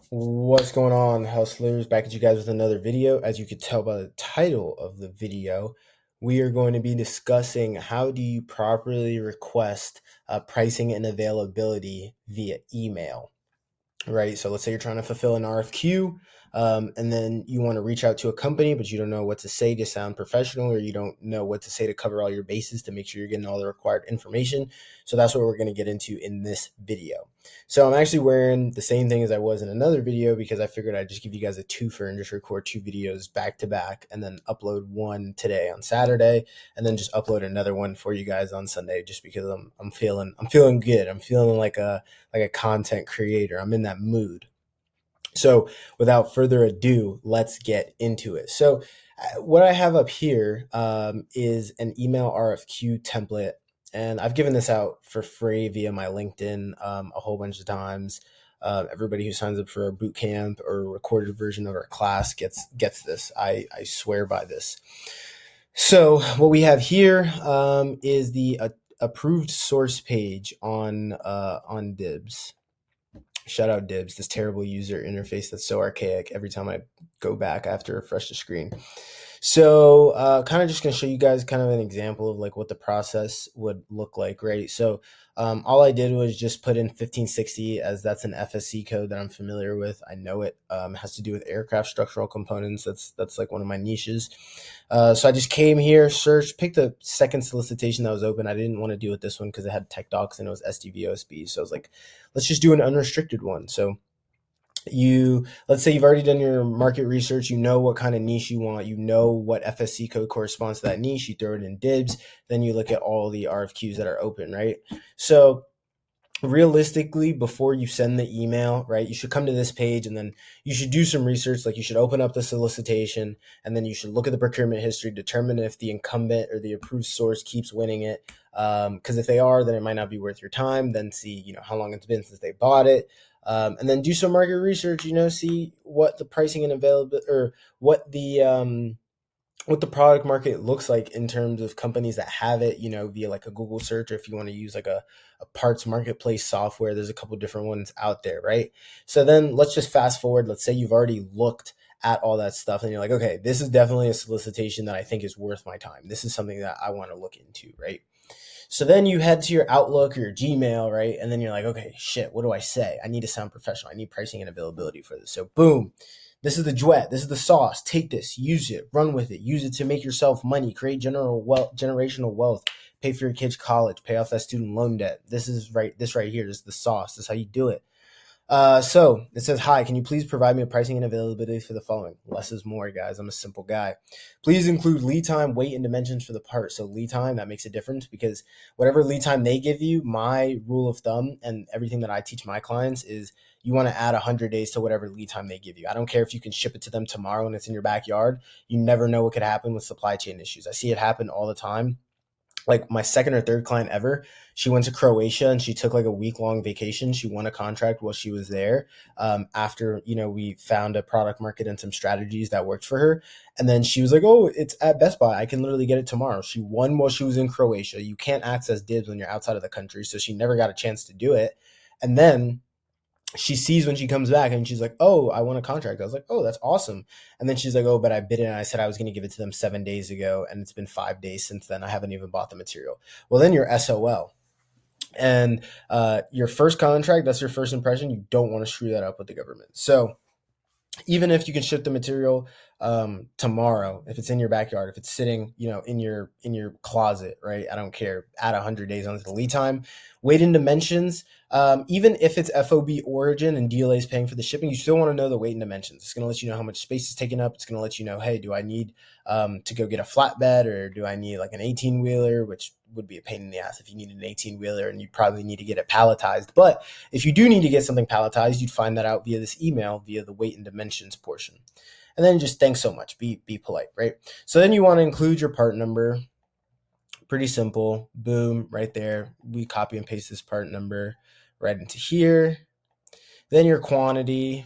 What's going on, hustlers? Back at you guys with another video. As you could tell by the title of the video, we are going to be discussing how do you properly request pricing and availability via email. Right. So let's say you're trying to fulfill an RFQ, and then you want to reach out to a company, but you don't know what to say to sound professional, or you don't know what to say to cover all your bases to make sure you're getting all the required information. So that's what we're going to get into in this video. So I'm actually wearing the same thing as I was in another video because I figured I'd just give you guys a twofer and just record two videos back to back and then upload one today on Saturday and then just upload another one for you guys on Sunday just because I'm feeling good. I'm feeling like a content creator. I'm in that mood. So without further ado, let's get into it. So what I have up here is an email RFQ template, and I've given this out for free via my LinkedIn a whole bunch of times. Everybody who signs up for a boot camp or a recorded version of our class gets this. I swear by this. So what we have here is the approved source page on DIBs. Shout out DIBs, this terrible user interface that's so archaic. Every time I go back, I have to refresh the screen. So kind of just going to show you guys kind of an example of like what the process would look like, right? So all I did was just put in 1560 as that's an FSC code that I'm familiar with. I know it has to do with aircraft structural components. That's like one of my niches. So I just came here, searched, picked the second solicitation that was open. I didn't want to deal with this one because it had tech docs and it was SDVOSB. So I was like, let's just do an unrestricted one. So let's say you've already done your market research, you know what kind of niche you want, you know what FSC code corresponds to that niche, you throw it in DIBs, then you look at all the RFQs that are open, right? So realistically, before you send the email, right, you should come to this page and then you should do some research. Like you should open up the solicitation and then you should look at the procurement history, determine if the incumbent or the approved source keeps winning it. Because if they are, then it might not be worth your time. Then see, how long it's been since they bought it. And then do some market research, see what the pricing and availability or what the product market looks like in terms of companies that have it, via like a Google search, or if you want to use like a parts marketplace software, there's a couple different ones out there, right? So then let's just fast forward. Let's say you've already looked at all that stuff and you're like, okay, this is definitely a solicitation that I think is worth my time. This is something that I want to look into, right? So then you head to your Outlook or your Gmail, right? And then you're like, okay, shit, what do I say? I need to sound professional. I need pricing and availability for this. So boom, this is the duet. This is the sauce. Take this, use it, run with it, use it to make yourself money, create generational wealth, pay for your kids' college, pay off that student loan debt. This right here is the sauce. This is how you do it. So it says, hi, can you please provide me a pricing and availability for the following? Less is more, guys. I'm a simple guy. Please include lead time, weight, and dimensions for the part. So lead time, that makes a difference because whatever lead time they give you, my rule of thumb and everything that I teach my clients is you want to add 100 days to whatever lead time they give you. I don't care if you can ship it to them tomorrow and it's in your backyard. You never know what could happen with supply chain issues. I see it happen all the time. Like my second or third client ever, she went to Croatia and she took like a week-long vacation. She won a contract while she was there, after we found a product market and some strategies that worked for her. And then she was like, oh, it's at Best Buy, I can literally get it tomorrow. She won while she was in Croatia. You can't access DIBs when you're outside of the country, so she never got a chance to do it. And then she sees when she comes back and she's like, oh, I won a contract. I was like, oh, that's awesome. And then she's like, oh, but I bid it and I said I was going to give it to them 7 days ago. And it's been 5 days since then. I haven't even bought the material. Well, then you're SOL. And your first contract, that's your first impression. You don't want to screw that up with the government. So even if you can ship the material tomorrow, if it's in your backyard, if it's sitting, in your closet, right? I don't care. Add 100 days onto the lead time. Weight and dimensions. Even if it's FOB origin and DLA is paying for the shipping, you still want to know the weight and dimensions. It's going to let you know how much space is taken up. It's going to let you know, hey, do I need to go get a flatbed, or do I need like an 18-wheeler, which would be a pain in the ass if you need an 18-wheeler and you probably need to get it palletized. But if you do need to get something palletized, you'd find that out via this email, via the weight and dimensions portion. And then just thanks so much. Be polite, right? So then you want to include your part number. Pretty simple. Boom, right there. We copy and paste this part number right into here. Then your quantity.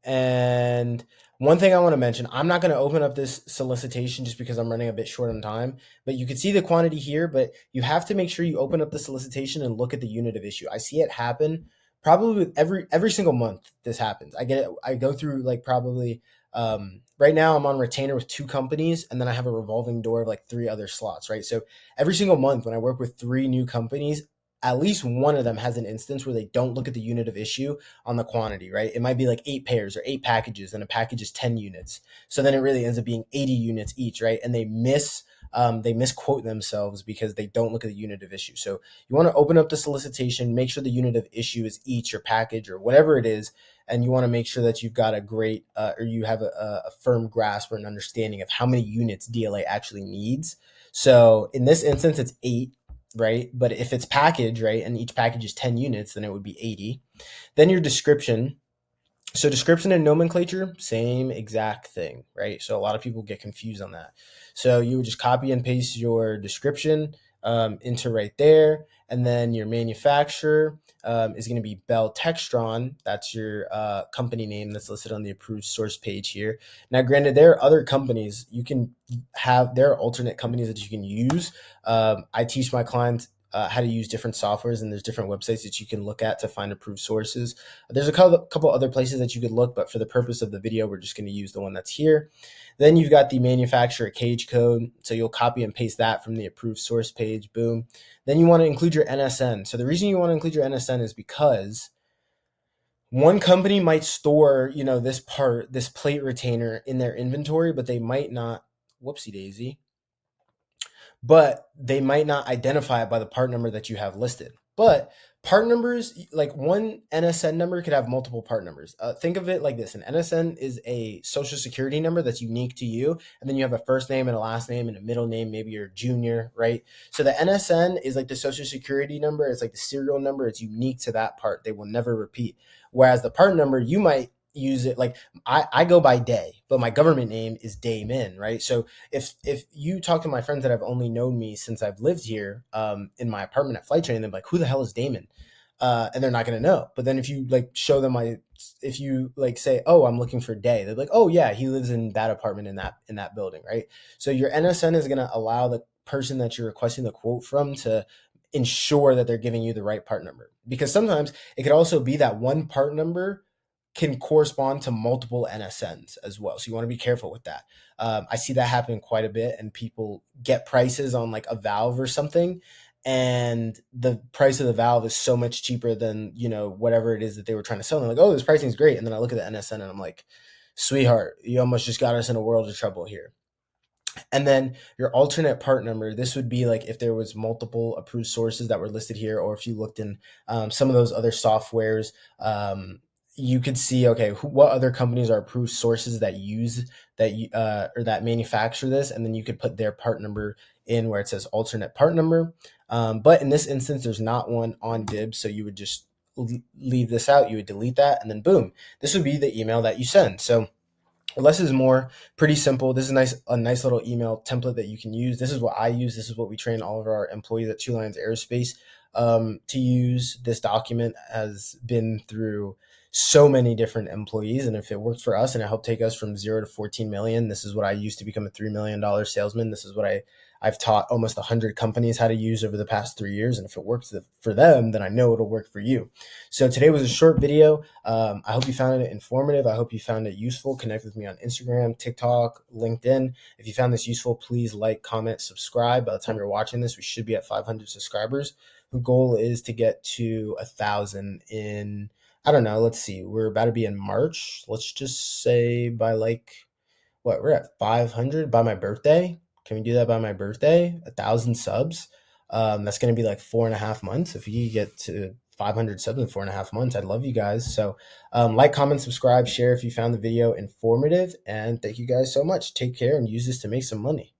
And one thing I want to mention, I'm not going to open up this solicitation just because I'm running a bit short on time, but you can see the quantity here, but you have to make sure you open up the solicitation and look at the unit of issue. I see it happen probably with every single month this happens. I get it. I go through like probably right now I'm on retainer with 2 companies, and then I have a revolving door of like 3 other slots, right? So every single month when I work with 3 new companies, at least one of them has an instance where they don't look at the unit of issue on the quantity, right? It might be like 8 pairs or 8 packages, and a package is 10 units. So then it really ends up being 80 units each, right? And they misquote themselves because they don't look at the unit of issue. So you want to open up the solicitation, make sure the unit of issue is each or package or whatever it is, and you want to make sure that you've got a great or you have a firm grasp or an understanding of how many units DLA actually needs. So in this instance, it's 8, right? But if it's package, right, and each package is 10 units, then it would be 80. Then your description. So description and nomenclature, same exact thing, right? So a lot of people get confused on that. So you would just copy and paste your description into right there, and then your manufacturer is going to be Bell Textron. That's your company name that's listed on the approved source page here. Now, granted, there are other companies you can have. There are alternate companies that you can use. I teach my clients how to use different softwares, and there's different websites that you can look at to find approved sources. There's a couple other places that you could look, but for the purpose of the video, we're just going to use the one that's here. Then you've got the manufacturer cage code. So you'll copy and paste that from the approved source page. Boom. Then you want to include your NSN. So the reason you want to include your NSN is because one company might store, this plate retainer in their inventory, but they might not, whoopsie daisy, but they might not identify it by the part number that you have listed. But part numbers, like one NSN number could have multiple part numbers. Think of it like this. An NSN is a social security number that's unique to you. And then you have a first name and a last name and a middle name. Maybe you're a junior, right? So the NSN is like the social security number. It's like the serial number. It's unique to that part. They will never repeat. Whereas the part number, you might use it like I go by Day, but my government name is Daymin, right? So if you talk to my friends that have only known me since I've lived here in my apartment at Flight Training, they're like, who the hell is Damon? And they're not going to know. But then if you like show them if you like say, oh, I'm looking for Day, they're like, oh yeah, he lives in that apartment in that building, right? So your NSN is going to allow the person that you're requesting the quote from to ensure that they're giving you the right part number. Because sometimes it could also be that one part number can correspond to multiple NSNs as well. So you want to be careful with that. I see that happen quite a bit, and people get prices on like a valve or something, and the price of the valve is so much cheaper than, whatever it is that they were trying to sell. And they're like, oh, this pricing is great. And then I look at the NSN and I'm like, sweetheart, you almost just got us in a world of trouble here. And then your alternate part number, this would be like if there was multiple approved sources that were listed here, or if you looked in some of those other softwares, you could see, okay, what other companies are approved sources that use that or that manufacture this, and then you could put their part number in where it says alternate part number. But in this instance, there's not one on DIBs, so you would just leave this out. You would delete that, and then boom, this would be the email that you send. So less is more, pretty simple. This is a nice little email template that you can use. This is what I use. This is what we train all of our employees at Two Lions Aerospace to use. This document has been through so many different employees, and if it worked for us and it helped take us from 0 to 14 million, this is what I used to become a $3 million salesman. This is what I've taught almost 100 companies how to use over the past 3 years. And if it works for them, then I know it'll work for you. So today was a short video. I hope you found it informative. I hope you found it useful. Connect with me on Instagram, TikTok, LinkedIn. If you found this useful, please like, comment, subscribe. By the time you're watching this, we should be at 500 subscribers. The goal is to get to 1,000 in, I don't know, let's see. We're about to be in March. Let's just say by we're at 500 by my birthday. Can we do that by my birthday? 1,000 subs. That's going to be like 4.5 months. If you get to 500 subs in 4.5 months, I'd love you guys. So like, comment, subscribe, share if you found the video informative. And thank you guys so much. Take care and use this to make some money.